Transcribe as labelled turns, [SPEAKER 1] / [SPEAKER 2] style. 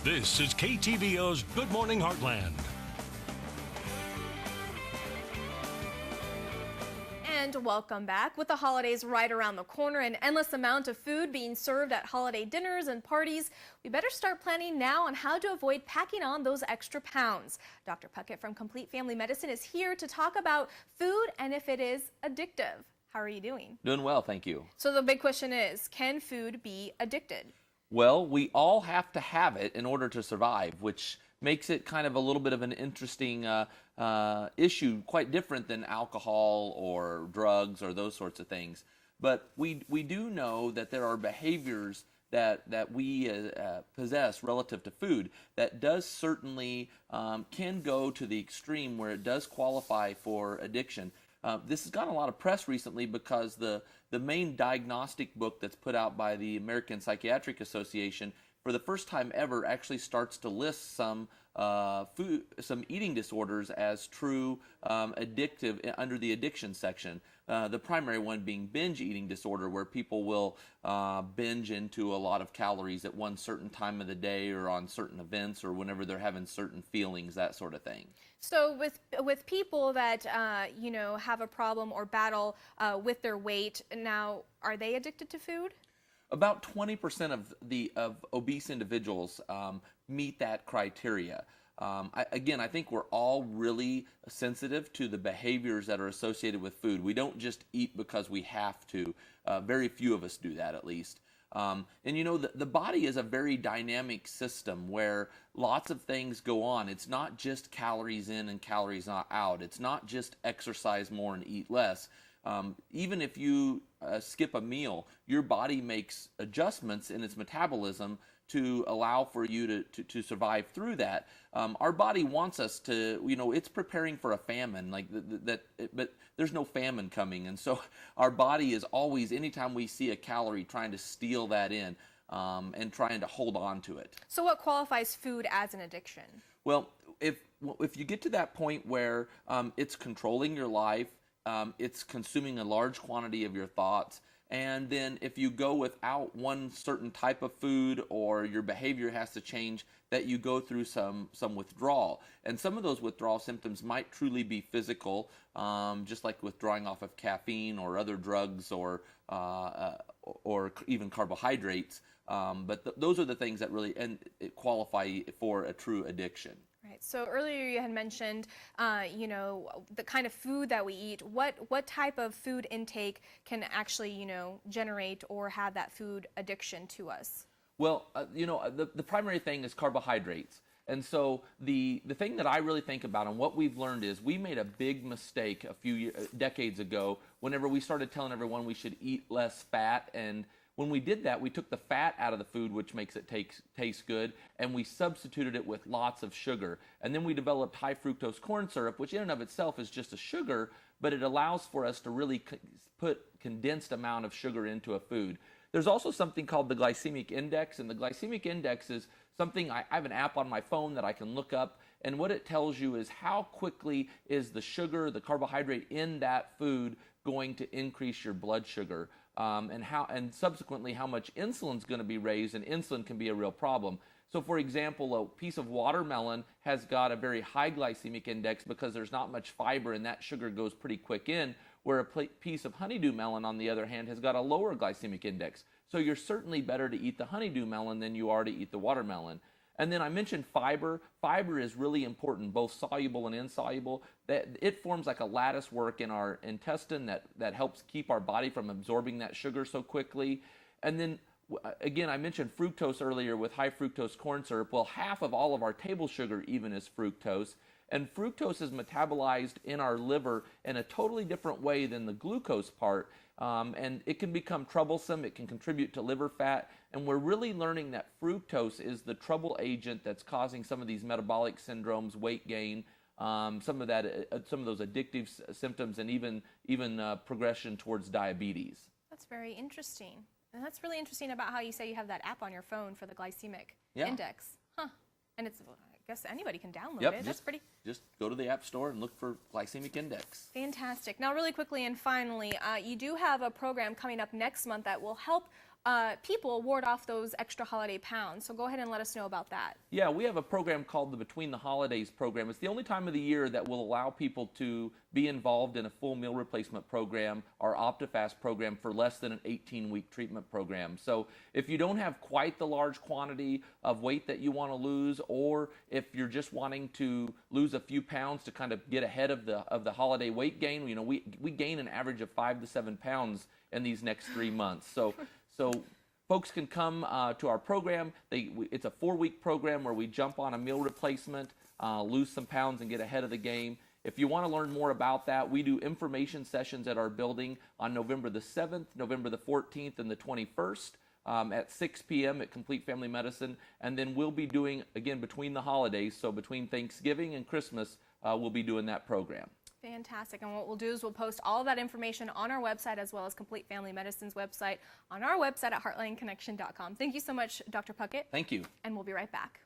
[SPEAKER 1] This is KTVO's Good Morning Heartland.
[SPEAKER 2] And welcome back. With the holidays right around the corner and endless amount of food being served at holiday dinners and parties, we better start planning now on how to avoid packing on those extra pounds. Dr. Puckett from Complete Family Medicine is here to talk about food and if it is addictive. How are you doing?
[SPEAKER 3] Doing well, thank you.
[SPEAKER 2] So the big question is, can food be addicted?
[SPEAKER 3] Well, we all have to have it in order to survive, which makes it kind of a little bit of an interesting issue, quite different than alcohol or drugs or those sorts of things. But we do know that there are behaviors that we possess relative to food that does certainly can go to the extreme where it does qualify for addiction. This has gotten a lot of press recently because the main diagnostic book that's put out by the American Psychiatric Association for the first time ever actually starts to list some eating disorders as true addictive under the addiction section. The primary one being binge eating disorder, where people will binge into a lot of calories at one certain time of the day or on certain events or whenever they're having certain feelings, that sort of thing.
[SPEAKER 2] So with people that have a problem or battle with their weight, now are they addicted to food?
[SPEAKER 3] About 20% of obese individuals meet that criteria. I think we're all really sensitive to the behaviors that are associated with food. We don't just eat because we have to. Very few of us do that, at least. The body is a very dynamic system where lots of things go on. It's not just calories in and calories not out. It's not just exercise more and eat less. Even if you skip a meal, your body makes adjustments in its metabolism to allow for you to survive through that. Our body wants us to, it's preparing for a famine, but there's no famine coming. And so our body is always, anytime we see a calorie, trying to steal that in and trying to hold on to it.
[SPEAKER 2] So what qualifies food as an addiction?
[SPEAKER 3] Well, if you get to that point where it's controlling your life, it's consuming a large quantity of your thoughts, and then if you go without one certain type of food or your behavior has to change, that you go through some withdrawal. And some of those withdrawal symptoms might truly be physical, just like withdrawing off of caffeine or other drugs or even carbohydrates. But those are the things that really qualify for a true addiction.
[SPEAKER 2] Right. So earlier you had mentioned, the kind of food that we eat. What type of food intake can actually, generate or have that food addiction to us?
[SPEAKER 3] Well, the primary thing is carbohydrates. And so the thing that I really think about and what we've learned is we made a big mistake a few decades ago whenever we started telling everyone we should eat less fat. And when we did that, we took the fat out of the food, which makes it taste good, and we substituted it with lots of sugar. And then we developed high fructose corn syrup, which in and of itself is just a sugar, but it allows for us to really put condensed amount of sugar into a food. There's also something called the glycemic index, and the glycemic index is something, I have an app on my phone that I can look up, and what it tells you is how quickly is the sugar, the carbohydrate in that food going to increase your blood sugar. And subsequently how much insulin is going to be raised, and insulin can be a real problem. So for example, a piece of watermelon has got a very high glycemic index because there's not much fiber and that sugar goes pretty quick in, where a piece of honeydew melon, on the other hand, has got a lower glycemic index. So you're certainly better to eat the honeydew melon than you are to eat the watermelon. And then I mentioned fiber. Fiber is really important, both soluble and insoluble. That it forms like a lattice work in our intestine that helps keep our body from absorbing that sugar so quickly. And then again, I mentioned fructose earlier with high fructose corn syrup. Well, half of all of our table sugar even is fructose. And fructose is metabolized in our liver in a totally different way than the glucose part. And it can become troublesome. It can contribute to liver fat. And we're really learning that fructose is the trouble agent that's causing some of these metabolic syndromes, weight gain, some of those addictive symptoms, and even progression towards diabetes.
[SPEAKER 2] That's very interesting. And that's really interesting about how you say you have that app on your phone for the glycemic index. Huh. And it's, I guess anybody can download it. That's pretty.
[SPEAKER 3] Just go to the App Store and look for glycemic index.
[SPEAKER 2] Fantastic. Now, really quickly and finally, you do have a program coming up next month that will help people ward off those extra holiday pounds. So go ahead and let us know about that.
[SPEAKER 3] Yeah, we have a program called the Between the Holidays program. It's the only time of the year that will allow people to be involved in a full meal replacement program, our OptiFast program, for less than an 18-week treatment program. So if you don't have quite the large quantity of weight that you want to lose, or if you're just wanting to lose a few pounds to kind of get ahead of the holiday weight gain, you know, we gain an average of 5 to 7 pounds in these next 3 months. So folks can come to our program. It's a 4-week program where we jump on a meal replacement, lose some pounds, and get ahead of the game. If you want to learn more about that, we do information sessions at our building on November the 7th, November the 14th, and the 21st at 6 p.m. at Complete Family Medicine. And then we'll be doing, again, between the holidays, so between Thanksgiving and Christmas, we'll be doing that program.
[SPEAKER 2] Fantastic. And what we'll do is we'll post all of that information on our website, as well as Complete Family Medicine's website, on our website at heartlineconnection.com. Thank you so much, Dr. Puckett.
[SPEAKER 3] Thank you.
[SPEAKER 2] And we'll be right back.